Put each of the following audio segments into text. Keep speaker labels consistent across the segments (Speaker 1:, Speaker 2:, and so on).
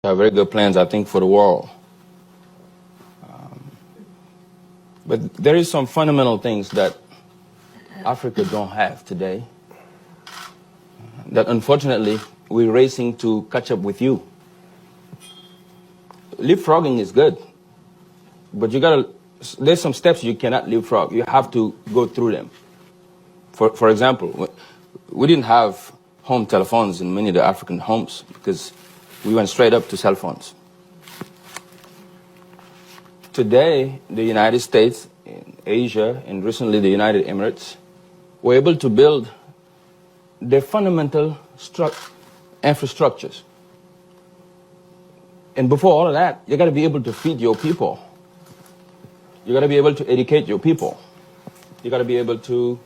Speaker 1: have very good plans, I think, for the world. But there is some fundamental things that Africa don't have today that unfortunately we're racing to catch up with you. Leapfrogging is good, but there's some steps you cannot leapfrog. You have to go through them. For example, we didn't have home telephones in many of the African homes because we went straight up to cell phones. Today, the United States, Asia, and recently the United Emirates were able to build their fundamental infrastructures. And before all of that, you got to be able to feed your people. You got to be able to educate your people. You got to be able to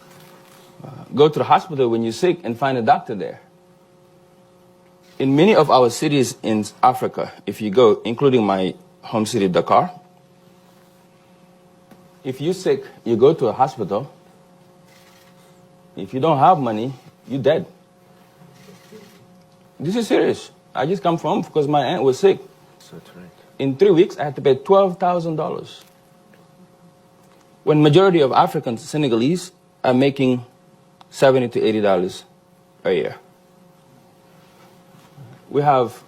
Speaker 1: go to the hospital when you're sick and find a doctor there. In many of our cities in Africa, if you go, including my home city, Dakar, if you're sick, you go to a hospital. If you don't have money, you're dead. This is serious. I just come from because my aunt was sick.
Speaker 2: That's right.
Speaker 1: In 3 weeks, I had to pay $12,000. When majority of Africans, Senegalese, are making $70 to $80 a year. We have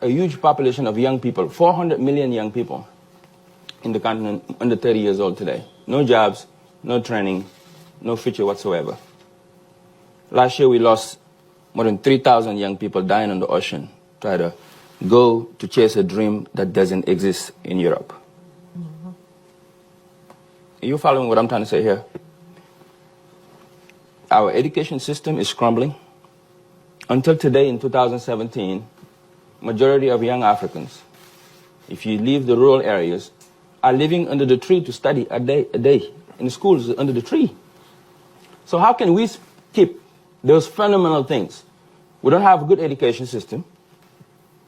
Speaker 1: a huge population of young people, 400 million young people in the continent under 30 years old today. No jobs, no training, no future whatsoever. Last year we lost more than 3,000 young people dying on the ocean, trying to go to chase a dream that doesn't exist in Europe. Mm-hmm. Are you following what I'm trying to say here? Our education system is crumbling. Until today, in 2017, majority of young Africans, if you leave the rural areas, are living under the tree to study a day in schools under the tree. So how can we skip those fundamental things? We don't have a good education system.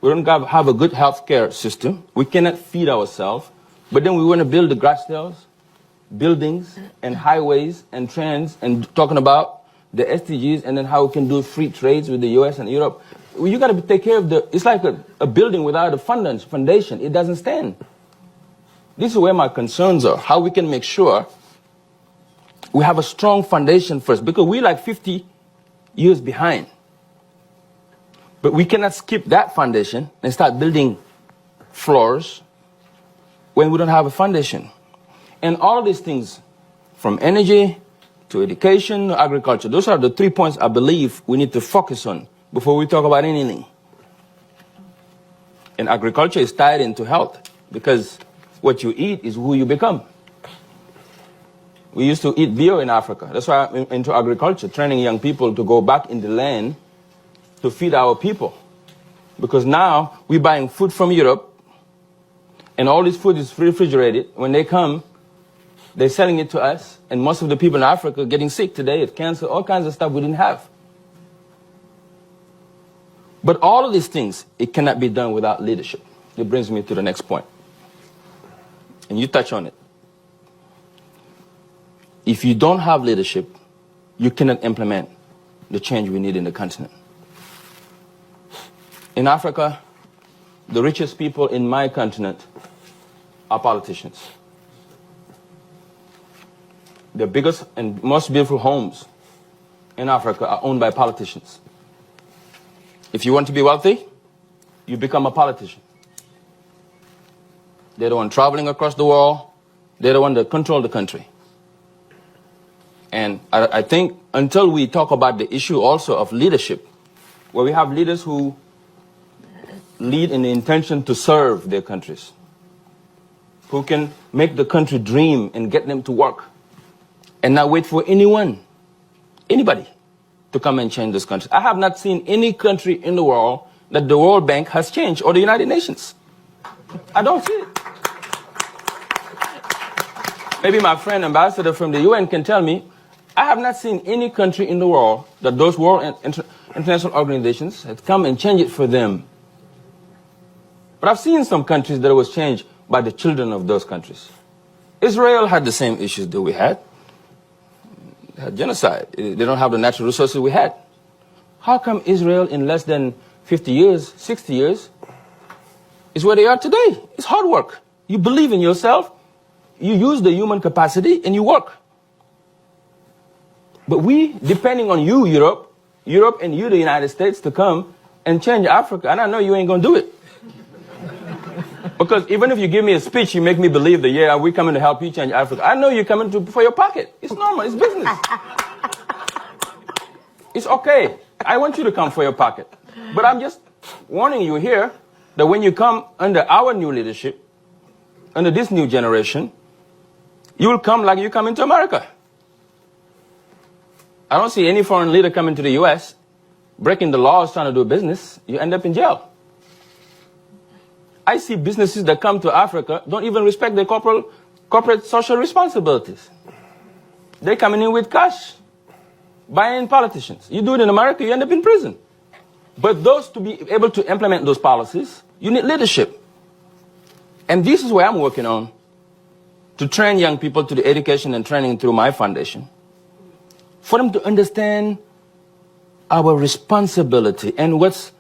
Speaker 1: We don't have a good healthcare system. We cannot feed ourselves. But then we want to build the grass-tails, buildings and highways and trains and talking about the SDGs and then how we can do free trades with the US and Europe. You got to take care of it's like a building without a foundation. It doesn't stand. This is where my concerns are, how we can make sure we have a strong foundation first, because we're like 50 years behind. But we cannot skip that foundation and start building floors when we don't have a foundation. And all of these things, from energy to education to agriculture, those are the 3 points I believe we need to focus on before we talk about anything. And agriculture is tied into health, because what you eat is who you become. We used to eat veal in Africa. That's why I'm into agriculture, training young people to go back in the land to feed our people. Because now we're buying food from Europe, and all this food is refrigerated. When they come, they're selling it to us, and most of the people in Africa are getting sick today with cancer, all kinds of stuff we didn't have. But all of these things, it cannot be done without leadership. It brings me to the next point. And you touch on it. If you don't have leadership, you cannot implement the change we need in the continent. In Africa, the richest people in my continent are politicians. The biggest and most beautiful homes in Africa are owned by politicians. If you want to be wealthy, you become a politician. They're the one traveling across the world. They're the one that control the country. And I think until we talk about the issue also of leadership, where we have leaders who lead in the intention to serve their countries, who can make the country dream and get them to work, and not wait for anybody, to come and change this country. I have not seen any country in the world that the World Bank has changed, or the United Nations. I don't see it. Maybe my friend ambassador from the UN can tell me. I have not seen any country in the world that those world international organizations have come and changed it for them. But I've seen some countries that it was changed by the children of those countries. Israel had the same issues that we had. They had genocide. They don't have the natural resources we had. How come Israel in less than 50 years, 60 years, is where they are today. It's hard work. You believe in yourself, you use the human capacity, and you work. But we, depending on you, Europe and you, the United States, to come and change Africa, and I know you ain't going to do it. Because even if you give me a speech, you make me believe that, yeah, we're coming to help you change Africa. I know you're coming for your pocket. It's normal. It's business. It's okay. I want you to come for your pocket. But I'm just warning you here that when you come under our new leadership, under this new generation, you will come like you come into America. I don't see any foreign leader coming to the U.S., breaking the laws, trying to do business. You end up in jail. I see businesses that come to Africa don't even respect their corporate social responsibilities. They're coming in with cash, buying politicians. You do it in America, you end up in prison. But those to be able to implement those policies, you need leadership. And this is where I'm working on, to train young people to the education and training through my foundation, for them to understand our responsibility and what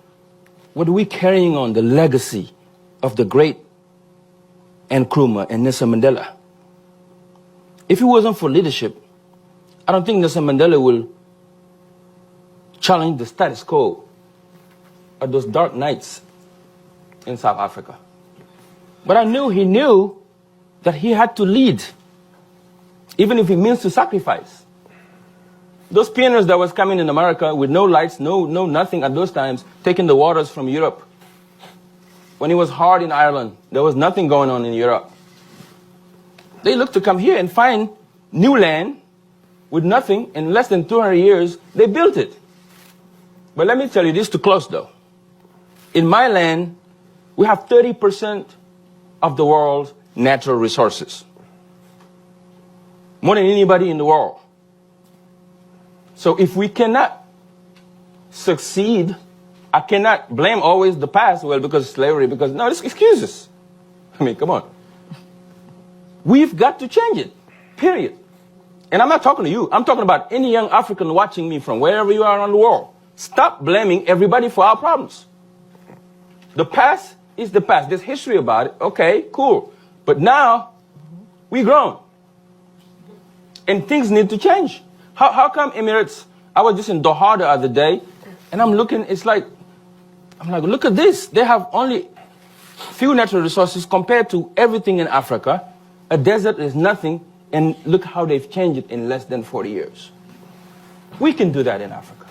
Speaker 1: we're carrying on, the legacy of the great Nkrumah and Nelson Mandela. If it wasn't for leadership, I don't think Nelson Mandela will challenge the status quo of those dark nights in South Africa. But I knew he knew that he had to lead, even if it means to sacrifice. Those pioneers that was coming in America with no lights, no nothing at those times, taking the waters from Europe. When it was hard in Ireland, there was nothing going on in Europe. They looked to come here and find new land with nothing. In less than 200 years, they built it. But let me tell you this to close, though. In my land, we have 30% of the world's natural resources. More than anybody in the world. So if we cannot succeed, I cannot blame always the past, well, because of slavery, because, no, it's excuses. I mean, come on. We've got to change it, period. And I'm not talking to you. I'm talking about any young African watching me from wherever you are around the world. Stop blaming everybody for our problems. The past is the past. There's history about it. Okay, cool. But now, we've grown. And things need to change. How come Emirates, I was just in Doha the other day, and I'm looking, I'm like, look at this. They have only few natural resources compared to everything in Africa. A desert is nothing, and look how they've changed it in less than 40 years. We can do that in Africa.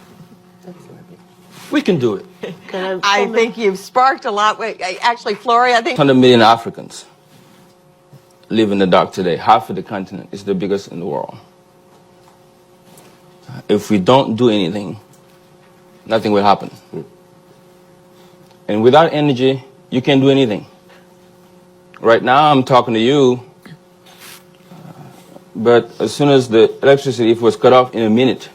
Speaker 1: We can do it.
Speaker 2: I think you've sparked a lot. Actually, Flory, I think
Speaker 1: 100 million Africans live in the dark today. Half of the continent is the biggest in the world. If we don't do anything, nothing will happen. And without energy, you can't do anything. Right now, I'm talking to you, but as soon as the electricity was cut off in a minute,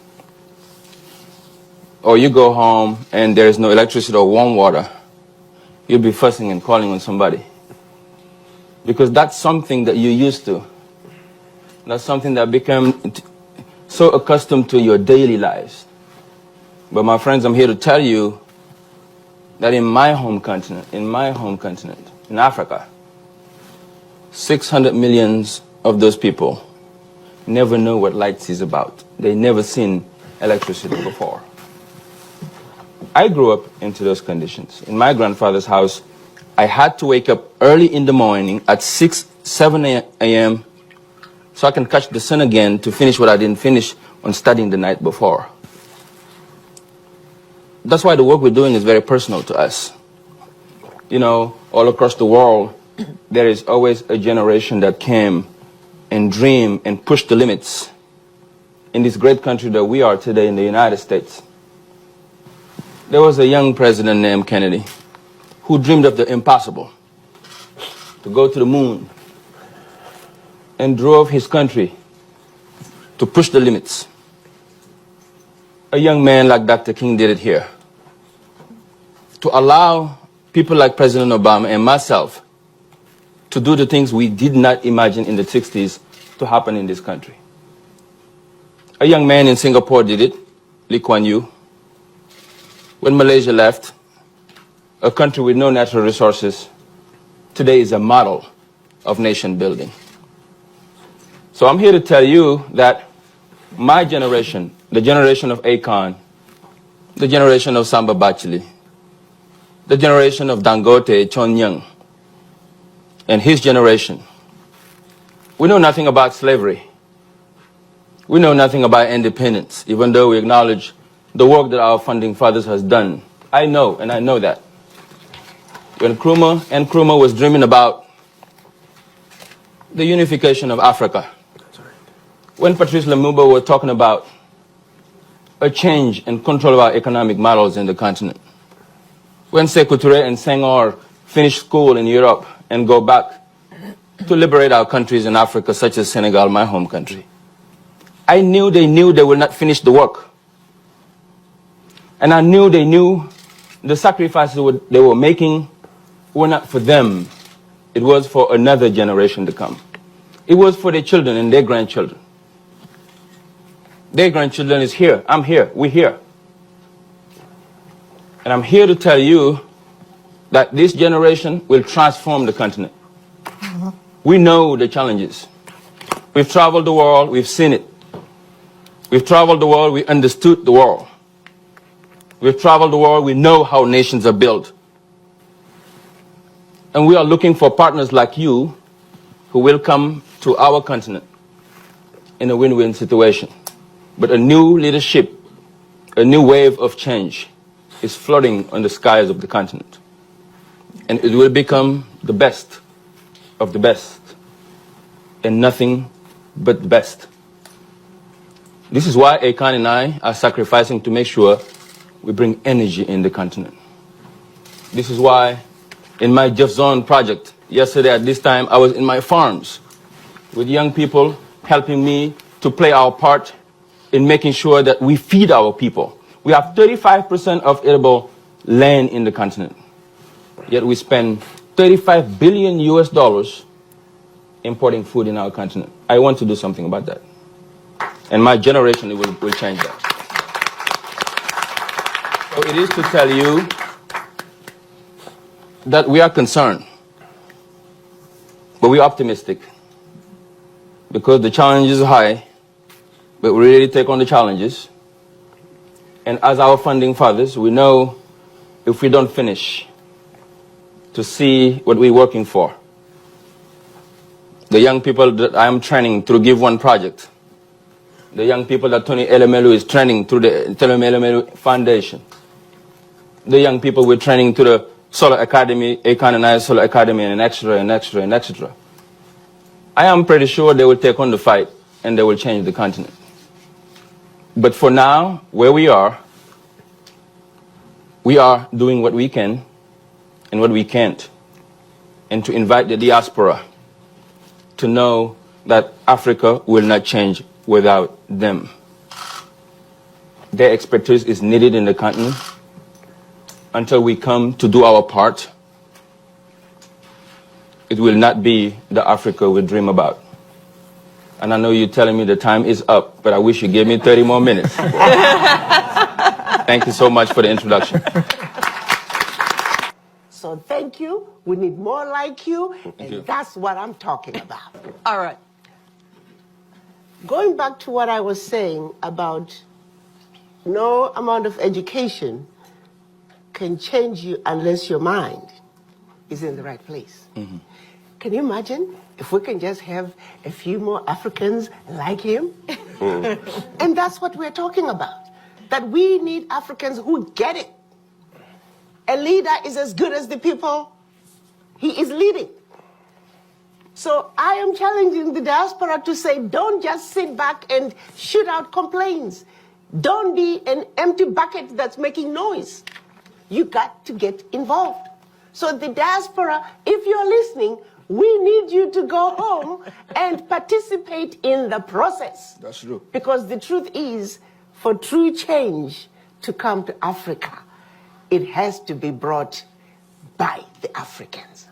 Speaker 1: or you go home and there is no electricity or warm water, you'll be fussing and calling on somebody. Because that's something that you're used to. That's something that became so accustomed to your daily lives. But my friends, I'm here to tell you that in my home continent, in Africa, 600 million of those people never know what lights is about. They never seen electricity before. I grew up into those conditions. In my grandfather's house, I had to wake up early in the morning at 6, 7 a.m. so I can catch the sun again to finish what I didn't finish on studying the night before. That's why the work we're doing is very personal to us. You know, all across the world, there is always a generation that came and dreamed and pushed the limits in this great country that we are today in the United States. There was a young president named Kennedy who dreamed of the impossible, to go to the moon, and drove his country to push the limits. A young man like Dr. King did it here, to allow people like President Obama and myself to do the things we did not imagine in the 60s to happen in this country. A young man in Singapore did it, Lee Kuan Yew. When Malaysia left, a country with no natural resources, today is a model of nation building. So I'm here to tell you that my generation, the generation of Akon, the generation of Samba Bachili, the generation of Dangote Chonyang, and his generation, we know nothing about slavery. We know nothing about independence, even though we acknowledge the work that our founding fathers has done. I know, and I know that. When Nkrumah was dreaming about the unification of Africa, when Patrice Lumumba was talking about a change in control of our economic models in the continent, when Sékou Touré and Senghor finished school in Europe and go back to liberate our countries in Africa, such as Senegal, my home country, I knew they would not finish the work. And I knew they knew the sacrifices they were making were not for them. It was for another generation to come. It was for their children and their grandchildren. Their grandchildren is here. I'm here. We're here. And I'm here to tell you that this generation will transform the continent. We know the challenges. We've traveled the world. We've seen it. We've traveled the world. We understood the world. We've traveled the world. We know how nations are built. And we are looking for partners like you who will come to our continent in a win-win situation. But a new leadership, a new wave of change is flooding on the skies of the continent. And it will become the best of the best, and nothing but the best. This is why Akon and I are sacrificing to make sure we bring energy in the continent. This is why in my Jeff Zone project, yesterday at this time, I was in my farms with young people helping me to play our part in making sure that we feed our people. We have 35% of edible land in the continent, yet we spend $35 billion importing food in our continent. I want to do something about that. And my generation will change that. So it is to tell you that we are concerned, but we're optimistic because the challenge is high, but we really take on the challenges. And as our founding fathers, we know if we don't finish to see what we're working for, the young people that I am training through Give One Project, the young people that Tony Elumelu is training through the Tony Elumelu Foundation, the young people we're training through the Solar Academy, Akon and I Solar Academy, and etc. I am pretty sure they will take on the fight and they will change the continent. But for now, where we are doing what we can and what we can't, and to invite the diaspora to know that Africa will not change without them. Their expertise is needed in the continent. Until we come to do our part, it will not be the Africa we dream about. And I know you're telling me the time is up, but I wish you gave me 30 more minutes. Thank you so much for the introduction.
Speaker 3: So thank you. We need more like you, and that's what I'm talking about.
Speaker 2: All right.
Speaker 3: Going back to what I was saying about no amount of education can change you unless your mind is in the right place. Mm-hmm. Can you imagine if we can just have a few more Africans like him? And that's what we're talking about, that we need Africans who get it. A leader is as good as the people he is leading. So I am challenging the diaspora to say, don't just sit back and shoot out complaints. Don't be an empty bucket that's making noise. You got to get involved. So the diaspora, if you're listening, we need you to go home and participate in the process.
Speaker 1: That's true.
Speaker 3: Because the truth is, for true change to come to Africa, it has to be brought by the Africans.